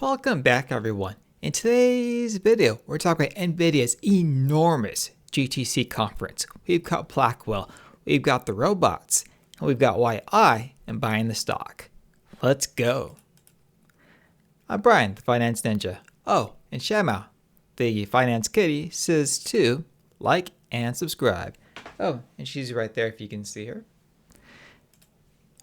Welcome back everyone. In today's video, we're talking about Nvidia's enormous GTC conference. We've got Blackwell, we've got the robots, and we've got why I am buying the stock. Let's go. I'm Brian, the Finance Ninja. Oh, and Shama, the Finance Kitty, says to like and subscribe. Oh, and she's right there if you can see her.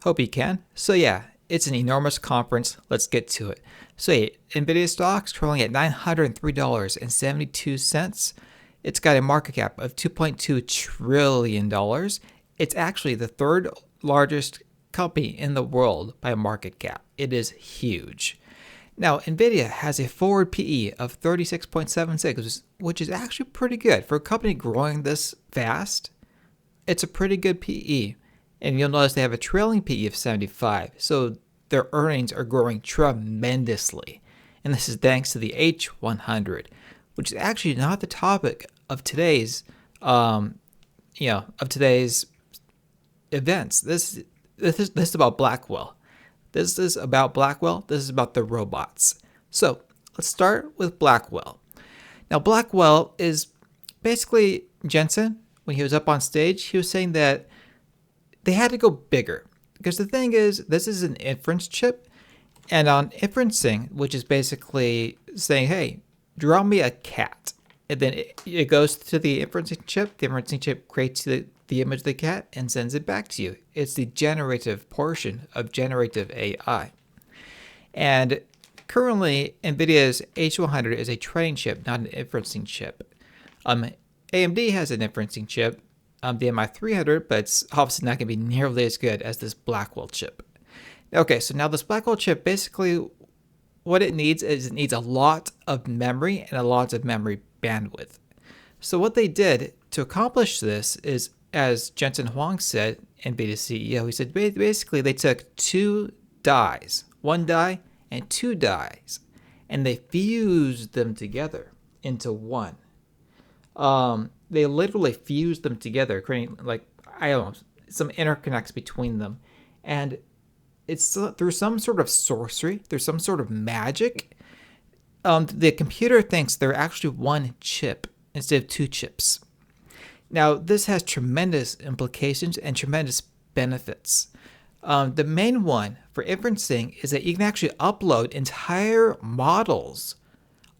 Hope you can. So yeah, it's an enormous conference. Let's get to it. So yeah, Nvidia stock's trailing at $903.72. It's got a market cap of $2.2 trillion. It's actually the third largest company in the world by market cap. It is huge. Now, Nvidia has a forward PE of 36.76, which is actually pretty good. For a company growing this fast, it's a pretty good PE. And you'll notice they have a trailing PE of 75. So their earnings are growing tremendously. And this is thanks to the H100, which is actually not the topic of today's events. This is about Blackwell. This is about Blackwell. This is about the robots. So let's start with Blackwell. Now Blackwell is basically Jensen. When he was up on stage, he was saying that they had to go bigger. Because the thing is, this is an inference chip. And on inferencing, which is basically saying, hey, draw me a cat. And then it goes to the inferencing chip. The inferencing chip creates the image of the cat and sends it back to you. It's the generative portion of generative AI. And currently, NVIDIA's H100 is a training chip, not an inferencing chip. AMD has an inferencing chip, the MI300, but it's obviously not going to be nearly as good as this Blackwell chip. Okay, so now this Blackwell chip, basically what it needs is it needs a lot of memory and a lot of memory bandwidth. So what they did to accomplish this is, as Jensen Huang said, NVIDIA CEO, he said basically they took two dies, one die and two dies, and they fused them together into one. They literally fused them together, creating some interconnects between them. And it's through some sort of sorcery, there's some sort of magic. The computer thinks they're actually one chip instead of two chips. Now, this has tremendous implications and tremendous benefits. The main one for inferencing is that you can actually upload entire models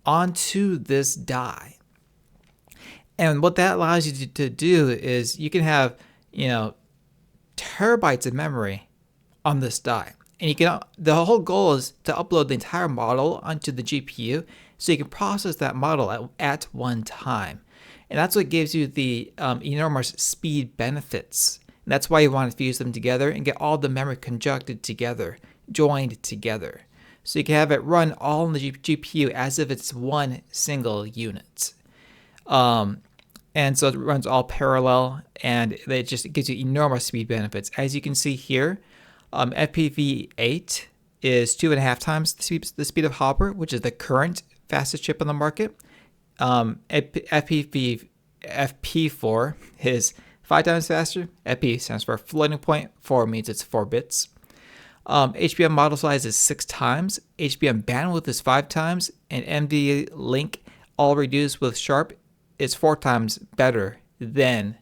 onto this die. And what that allows you to do is you can have, terabytes of memory on this die. And the whole goal is to upload the entire model onto the GPU so you can process that model at one time. And that's what gives you the enormous speed benefits. And that's why you want to fuse them together and get all the memory conjuncted together, joined together. So you can have it run all in the GPU as if it's one single unit. And so it runs all parallel, and it just gives you enormous speed benefits. As you can see here, FPV8 is 2.5 times the speed of Hopper, which is the current fastest chip on the market. FP4 is 5 times faster. FP stands for floating point. 4 means it's 4 bits. HBM model size is 6 times. HBM bandwidth is 5 times. And NVDA Link, all reduced with Sharp, is 4 times better than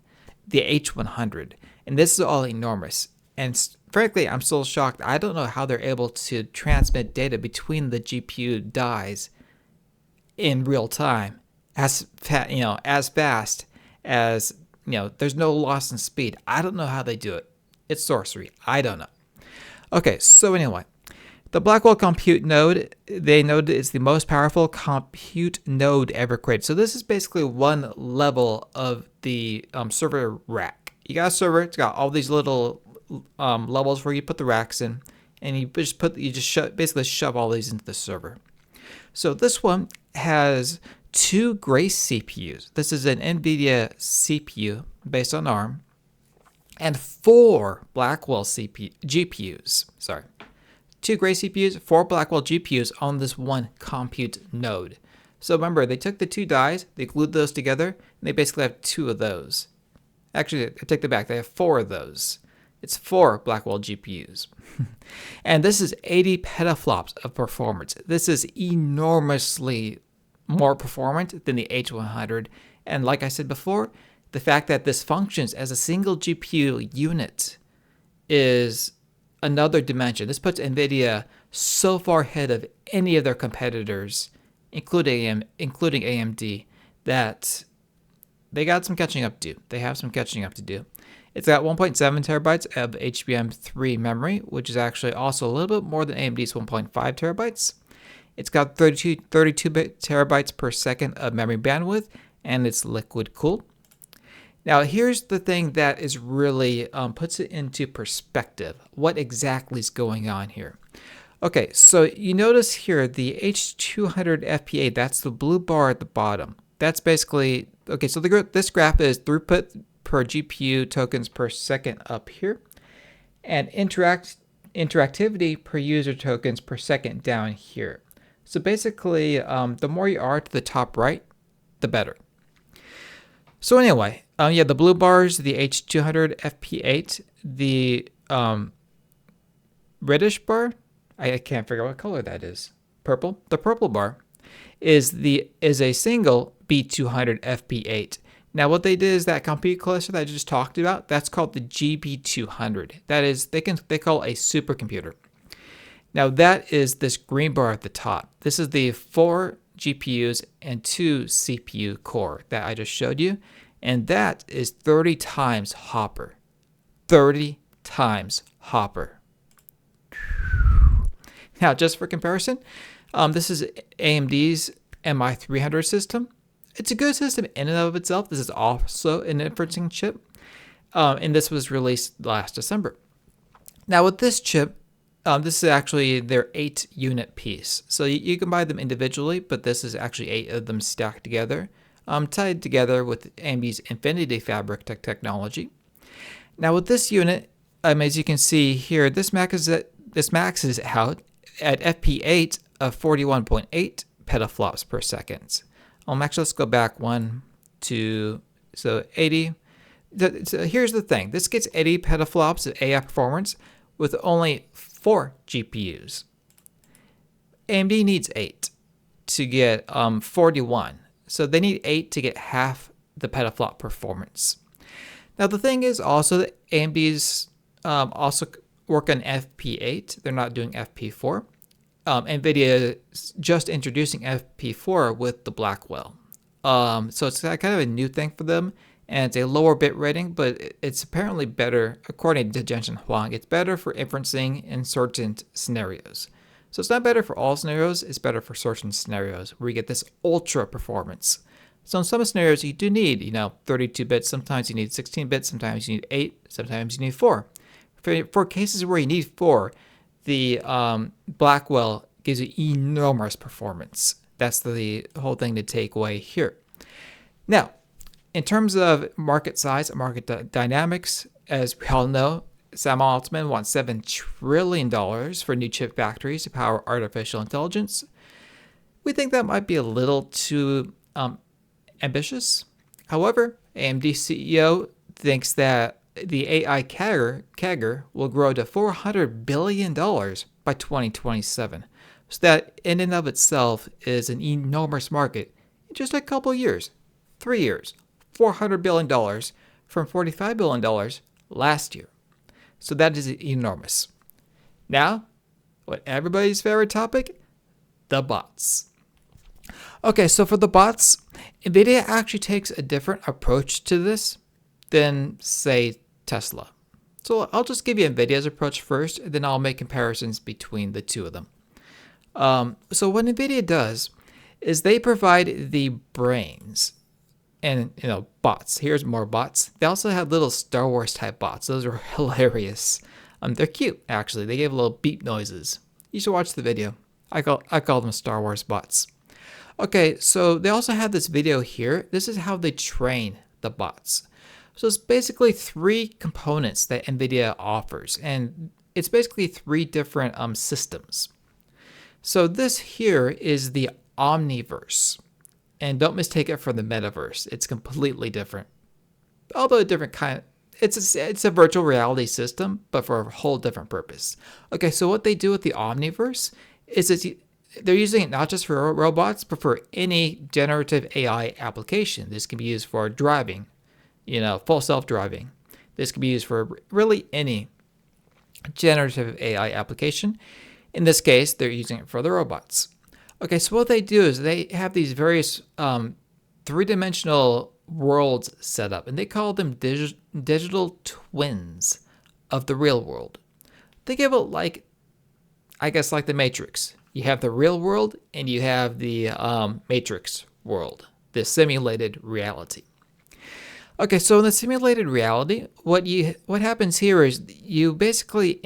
the H100. And this is all enormous. And frankly, I'm still shocked. I don't know how they're able to transmit data between the GPU dies in real time as fast as, there's no loss in speed. I don't know how they do it. It's sorcery. I don't know. Okay, so anyway, the Blackwell compute node, they noted it's the most powerful compute node ever created. So this is basically one level of the server rack. You got a server, it's got all these little levels where you put the racks in, and you basically shove all these into the server. So this one has 2 Grace CPUs. This is an NVIDIA CPU based on ARM, and 4 Blackwell GPUs. Sorry. 2 Grace CPUs, 4 Blackwell GPUs on this one compute node. So remember, they took the 2 dies, they glued those together, and they basically have 2 of those. Actually, I take that back, they have 4 of those. It's 4 Blackwell GPUs. And this is 80 petaflops of performance. This is enormously more performant than the H100. And like I said before, the fact that this functions as a single GPU unit is another dimension. This puts Nvidia so far ahead of any of their competitors, including AMD, that they got some catching up to do. They have some catching up to do. It's got 1.7 terabytes of HBM3 memory, which is actually also a little bit more than AMD's 1.5 terabytes. It's got 32 terabytes per second of memory bandwidth, and it's liquid cooled. Now, here's the thing that is really puts it into perspective. What exactly is going on here? Okay, so you notice here the H200 FPA, that's the blue bar at the bottom. That's basically, okay, so this graph is throughput per GPU tokens per second up here, and interactivity per user tokens per second down here. So basically, the more you are to the top right, the better. So anyway, yeah, the blue bars, the H200 FP8, the reddish bar, I can't figure out what color that is. Purple. The purple bar is a single B200 FP8. Now what they did is that compute cluster that I just talked about, that's called the GB200. That is, they call a supercomputer. Now that is this green bar at the top. This is the 4 GPUs and 2 CPU core that I just showed you. And that is 30 times Hopper. 30 times Hopper. Now, just for comparison, this is AMD's MI300 system. It's a good system in and of itself. This is also an inferencing chip. And this was released last December. Now, with this chip, this is actually their 8-unit piece. So you can buy them individually, but this is actually 8 of them stacked together, tied together with AMD's Infinity Fabric technology. Now with this unit, as you can see here, this maxes out at FP8 of 41.8 petaflops per second. Actually, let's go back 1, 2, so 80. So here's the thing. This gets 80 petaflops of AI performance with only 4 GPUs. AMD needs 8 to get 41. So they need 8 to get half the petaflop performance. Now the thing is also that AMD's also work on FP8. They're not doing FP4. Nvidia is just introducing FP4 with the Blackwell. So it's kind of a new thing for them. And it's a lower bit rating, but it's apparently better, according to Jensen Huang, it's better for inferencing in certain scenarios. So it's not better for all scenarios, it's better for certain scenarios where you get this ultra performance. So in some scenarios you do need, 32 bits, sometimes you need 16 bits, sometimes you need 8, sometimes you need 4. For cases where you need 4, the Blackwell gives you enormous performance. That's the whole thing to take away here. Now, in terms of market size and market dynamics, as we all know, Sam Altman wants $7 trillion for new chip factories to power artificial intelligence. We think that might be a little too ambitious. However, AMD CEO thinks that the AI CAGR will grow to $400 billion by 2027. So that in and of itself is an enormous market in just a couple years, 3 years. $400 billion from $45 billion last year. So that is enormous. Now, what everybody's favorite topic, the bots. Okay, so for the bots, NVIDIA actually takes a different approach to this than, say, Tesla. So I'll just give you NVIDIA's approach first, and then I'll make comparisons between the two of them. So what NVIDIA does is they provide the brains and bots. Here's more bots. They also have little Star Wars type bots. Those are hilarious. They're cute actually. They give little beep noises. You should watch the video. I call them Star Wars bots. Okay, so they also have this video here. This is how they train the bots. So it's basically 3 components that NVIDIA offers, and it's basically 3 different systems. So this here is the Omniverse. And don't mistake it for the metaverse. It's completely different. Although a different kind, it's a virtual reality system, but for a whole different purpose. Okay, so what they do with the Omniverse is they're using it not just for robots, but for any generative AI application. This can be used for driving, full self-driving. This can be used for really any generative AI application. In this case, they're using it for the robots. Okay, so what they do is they have these various three-dimensional worlds set up, and they call them digital twins of the real world. Think of it like, I guess, like the Matrix. You have the real world and you have the Matrix world, the simulated reality. Okay, so in the simulated reality, what happens here is you basically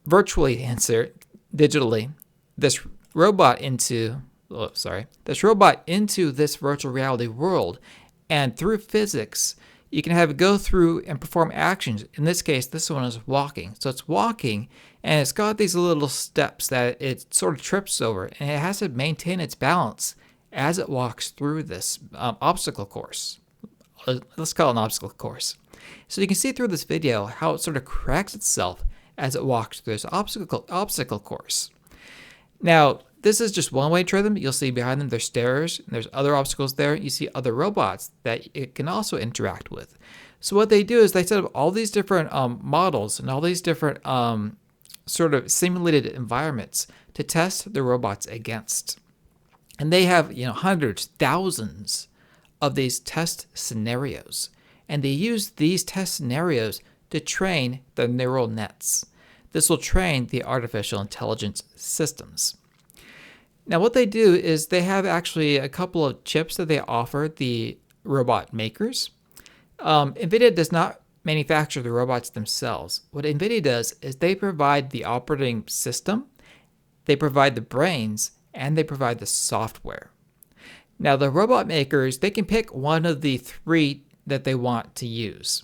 virtually insert digitally this robot into this virtual reality world, and through physics, you can have it go through and perform actions. In this case, this one is walking. So it's walking, and it's got these little steps that it sort of trips over, and it has to maintain its balance as it walks through this obstacle course. Let's call it an obstacle course. So you can see through this video how it sort of corrects itself as it walks through this obstacle course. Now, this is just one way to try them. You'll see behind them there's stairs, and there's other obstacles there. You see other robots that it can also interact with. So what they do is they set up all these different models and all these different sort of simulated environments to test the robots against. And they have hundreds, thousands of these test scenarios. And they use these test scenarios to train the neural nets. This will train the artificial intelligence systems. Now what they do is they have actually a couple of chips that they offer the robot makers. Nvidia does not manufacture the robots themselves. What Nvidia does is they provide the operating system, they provide the brains, and they provide the software. Now the robot makers, they can pick one of the three that they want to use.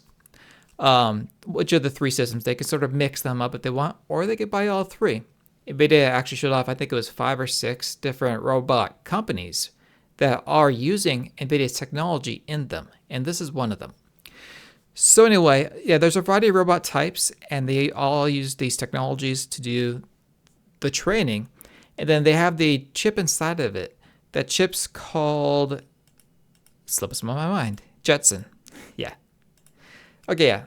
Which are the three systems? They can sort of mix them up if they want, or they could buy all three. Nvidia actually showed off, I think it was 5 or 6 different robot companies that are using Nvidia's technology in them, and this is one of them. So anyway, yeah, there's a variety of robot types, and they all use these technologies to do the training, and then they have the chip inside of it. That chip's called, slips my mind, Jetson. Yeah. Okay, yeah,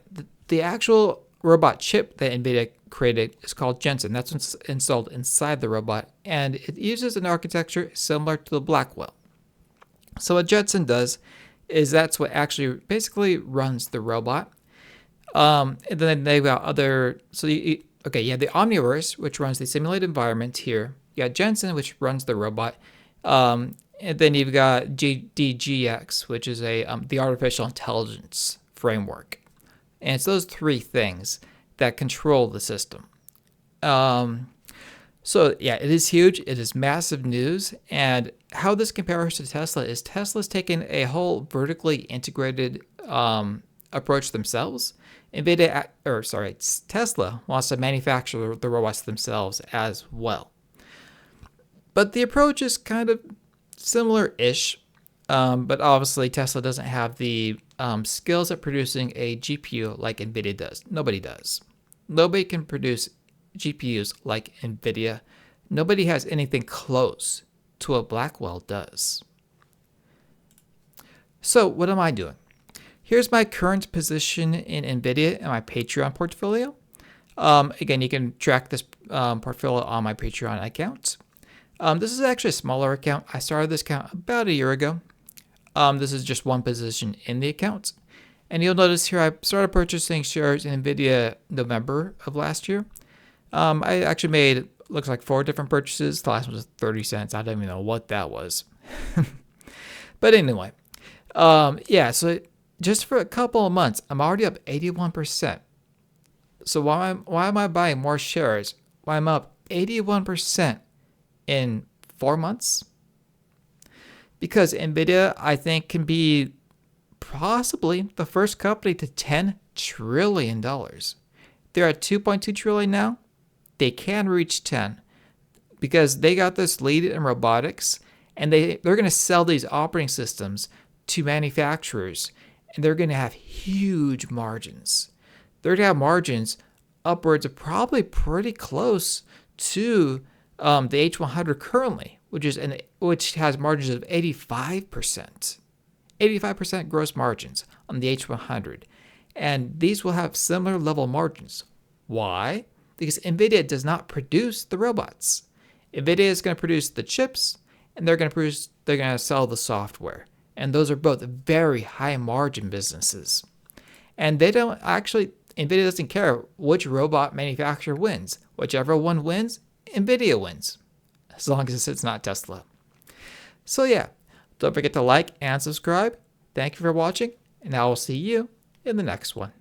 the actual robot chip that Nvidia created is called Jensen. That's what's installed inside the robot, and it uses an architecture similar to the Blackwell. So what Jetson does is that's what actually basically runs the robot. And then they've got other, you have the Omniverse, which runs the simulated environment here. You got Jensen, which runs the robot. And then you've got DGX, which is the artificial intelligence framework. And it's those three things that control the system. So yeah, it is huge. It is massive news. And how this compares to Tesla is Tesla's taken a whole vertically integrated approach themselves. Tesla wants to manufacture the robots themselves as well. But the approach is kind of similar-ish. But obviously Tesla doesn't have the skills at producing a GPU like Nvidia does. Nobody does. Nobody can produce GPUs like Nvidia. Nobody has anything close to what Blackwell does. So what am I doing? Here's my current position in Nvidia and my Patreon portfolio. Again, you can track this portfolio on my Patreon account. This is actually a smaller account. I started this account about a year ago. This is just one position in the account. And you'll notice here I started purchasing shares in Nvidia November of last year. I actually made, looks like 4 different purchases. The last one was 30 cents. I don't even know what that was. But anyway, so just for a couple of months, I'm already up 81%. So why am I buying more shares? Why I'm up 81% in 4 months? Because Nvidia, I think, can be possibly the first company to $10 trillion. They're at 2.2 trillion now. They can reach 10 because they got this lead in robotics, and they're going to sell these operating systems to manufacturers, and they're going to have huge margins. They're going to have margins upwards of probably pretty close to the H100 currently, which has margins of 85%. 85% gross margins on the H100. And these will have similar level margins. Why? Because Nvidia does not produce the robots. Nvidia is going to produce the chips, and they're going to sell the software. And those are both very high margin businesses. And Nvidia doesn't care which robot manufacturer wins. Whichever one wins, Nvidia wins. As long as it's not Tesla. So yeah, don't forget to like and subscribe. Thank you for watching, and I will see you in the next one.